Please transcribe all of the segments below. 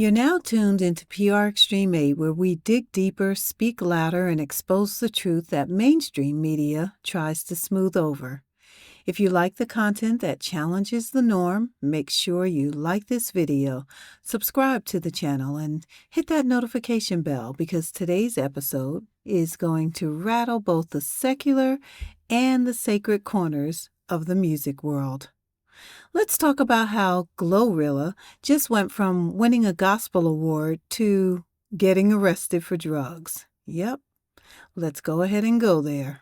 You're now tuned into PR Extreme 8, where we dig deeper, speak louder, and expose the truth that mainstream media tries to smooth over. If you like the content that challenges the norm, make sure you like this video, subscribe to the channel, and hit that notification bell because today's episode is going to rattle both the secular and the sacred corners of the music world. Let's talk about how GloRilla just went from winning a gospel award to getting arrested for drugs. Yep, let's go ahead and go there.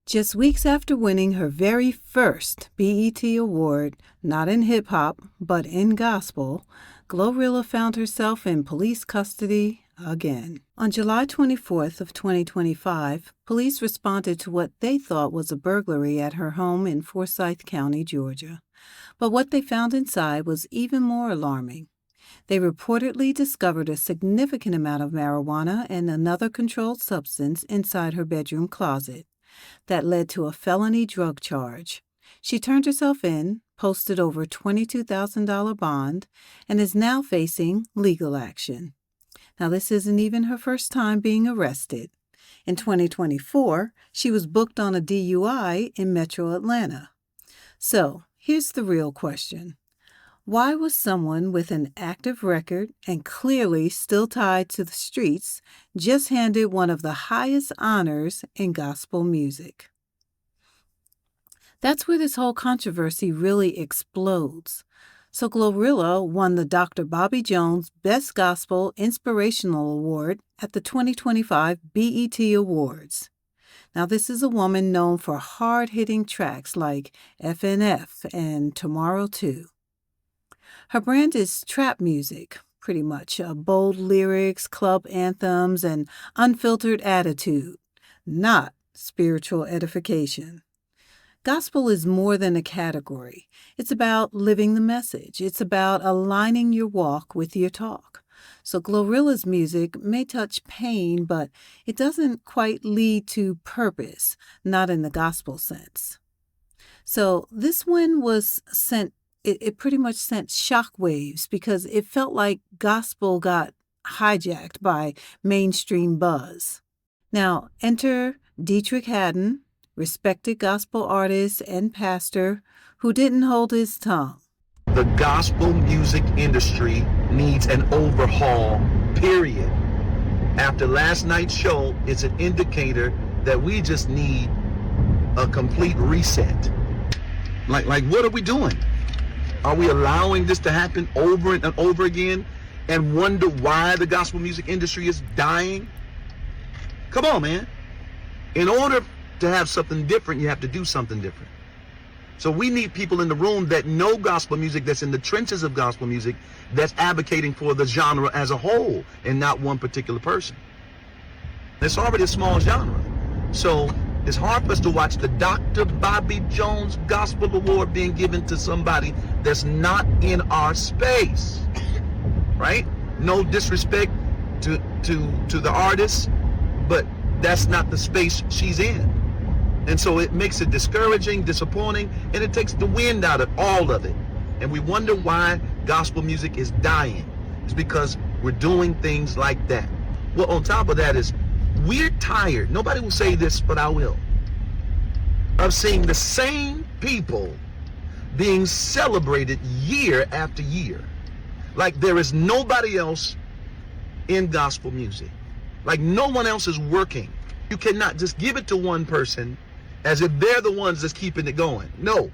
Just weeks after winning her very first BET award, not in hip-hop, but in gospel, GloRilla found herself in police custody again. On July 24th of 2025, police responded to what they thought was a burglary at her home in Forsyth County, Georgia. But what they found inside was even more alarming. They reportedly discovered a significant amount of marijuana and another controlled substance inside her bedroom closet. That led to a felony drug charge. She turned herself in, posted over $22,000 bond, and is now facing legal action. Now, this isn't even her first time being arrested. In 2024, she was booked on a DUI in Metro Atlanta. So, here's the real question. Why was someone with an active record and clearly still tied to the streets just handed one of the highest honors in gospel music? That's where this whole controversy really explodes. So GloRilla won the Dr. Bobby Jones Best Gospel Inspirational Award at the 2025 BET Awards. Now, this is a woman known for hard-hitting tracks like FNF and Tomorrow Too. Her brand is trap music, pretty much, bold lyrics, club anthems, and unfiltered attitude, not spiritual edification. Gospel is more than a category. It's about living the message. It's about aligning your walk with your talk. So GloRilla's music may touch pain, but it doesn't quite lead to purpose, not in the gospel sense. So this one was sent It pretty much sent shockwaves because it felt like gospel got hijacked by mainstream buzz. Now, enter Deitrick Haddon, respected gospel artist and pastor who didn't hold his tongue. The gospel music industry needs an overhaul, period. After last night's show, it's an indicator that we just need a complete reset. Like what are we doing? Are we allowing this to happen over and over again and wonder why the gospel music industry is dying? Come on, man. In order to have something different, you have to do something different. So we need people in the room that know gospel music, that's in the trenches of gospel music, that's advocating for the genre as a whole and not one particular person. It's already a small genre. So it's hard for us to watch the Dr. Bobby Jones Gospel Award being given to somebody that's not in our space, right? No disrespect to the artist, but that's not the space she's in. And so it makes it discouraging, disappointing, and it takes the wind out of all of it. And we wonder why gospel music is dying. It's because we're doing things like that. Well, on top of that is, we're tired, nobody will say this, but I will, of seeing the same people being celebrated year after year. Like there is nobody else in gospel music. Like no one else is working. You cannot just give it to one person as if they're the ones that's keeping it going. No.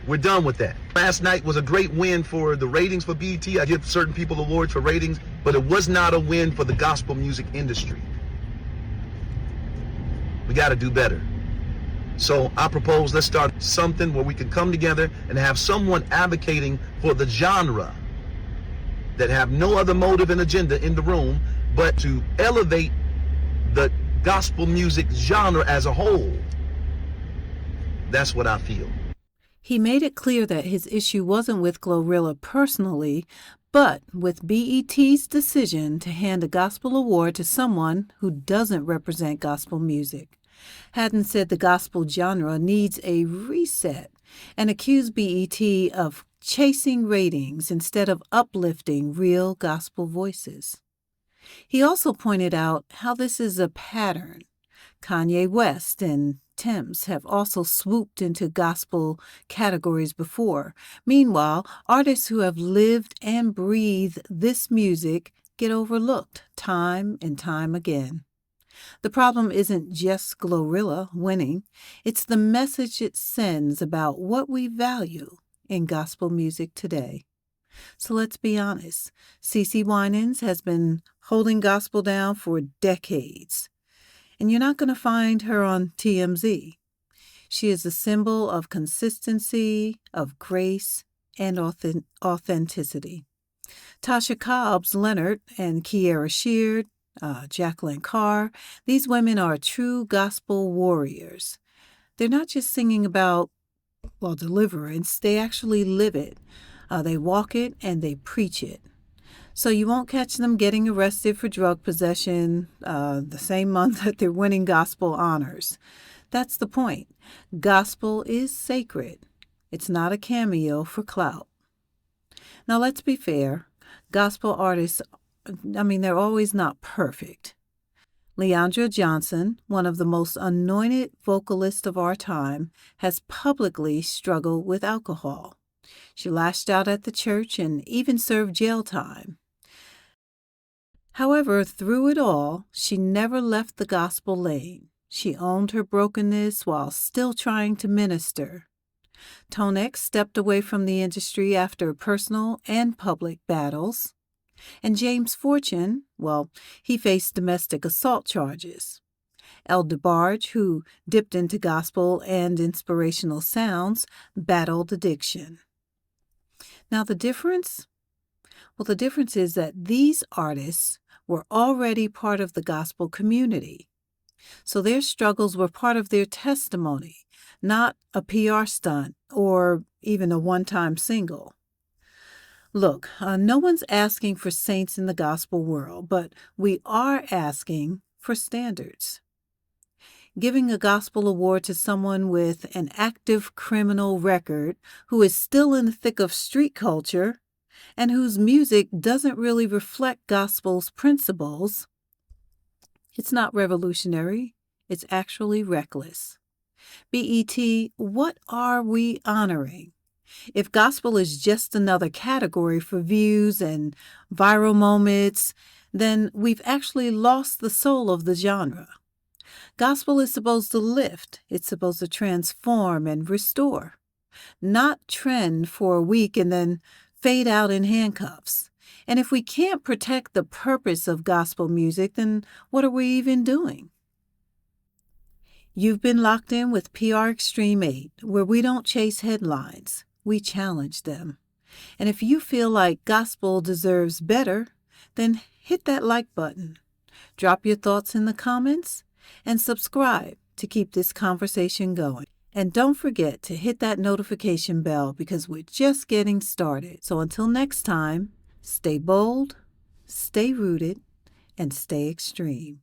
We're done with that. Last night was a great win for the ratings for BET. I give certain people awards for ratings, but it was not a win for the gospel music industry. We got to do better. So I propose let's start something where we can come together and have someone advocating for the genre that have no other motive and agenda in the room but to elevate the gospel music genre as a whole. That's what I feel. He made it clear that his issue wasn't with GloRilla personally, but with BET's decision to hand a gospel award to someone who doesn't represent gospel music. Haddon said the gospel genre needs a reset and accused BET of chasing ratings instead of uplifting real gospel voices. He also pointed out how this is a pattern. Kanye West and Thames have also swooped into gospel categories before. Meanwhile, artists who have lived and breathed this music get overlooked time and time again. The problem isn't just GloRilla winning, it's the message it sends about what we value in gospel music today. So let's be honest, CeCe Winans has been holding gospel down for decades. And you're not going to find her on TMZ. She is a symbol of consistency, of grace, and authenticity. Tasha Cobbs Leonard and Kierra Sheard, Jacqueline Carr, these women are true gospel warriors. They're not just singing about, deliverance. They actually live it. They walk it and they preach it. So you won't catch them getting arrested for drug possession the same month that they're winning gospel honors. That's the point. Gospel is sacred. It's not a cameo for clout. Now let's be fair. Gospel artists, they're always not perfect. Leandra Johnson, one of the most anointed vocalists of our time, has publicly struggled with alcohol. She lashed out at the church and even served jail time. However, through it all, she never left the gospel lane. She owned her brokenness while still trying to minister. Tone X stepped away from the industry after personal and public battles. And James Fortune, he faced domestic assault charges. El DeBarge, who dipped into gospel and inspirational sounds, battled addiction. Now the difference? The difference is that these artists were already part of the gospel community. So their struggles were part of their testimony, not a PR stunt or even a one-time single. Look, no one's asking for saints in the gospel world, but we are asking for standards. Giving a gospel award to someone with an active criminal record who is still in the thick of street culture and whose music doesn't really reflect gospel's principles, it's not revolutionary, it's actually reckless. BET, what are we honoring? If gospel is just another category for views and viral moments, then we've actually lost the soul of the genre. Gospel is supposed to lift, it's supposed to transform and restore, not trend for a week and then fade out in handcuffs. And if we can't protect the purpose of gospel music, then what are we even doing? You've been locked in with PR Extreme 8, where we don't chase headlines, we challenge them. And if you feel like gospel deserves better, then hit that like button. Drop your thoughts in the comments and subscribe to keep this conversation going. And don't forget to hit that notification bell because we're just getting started. So until next time, stay bold, stay rooted, and stay extreme.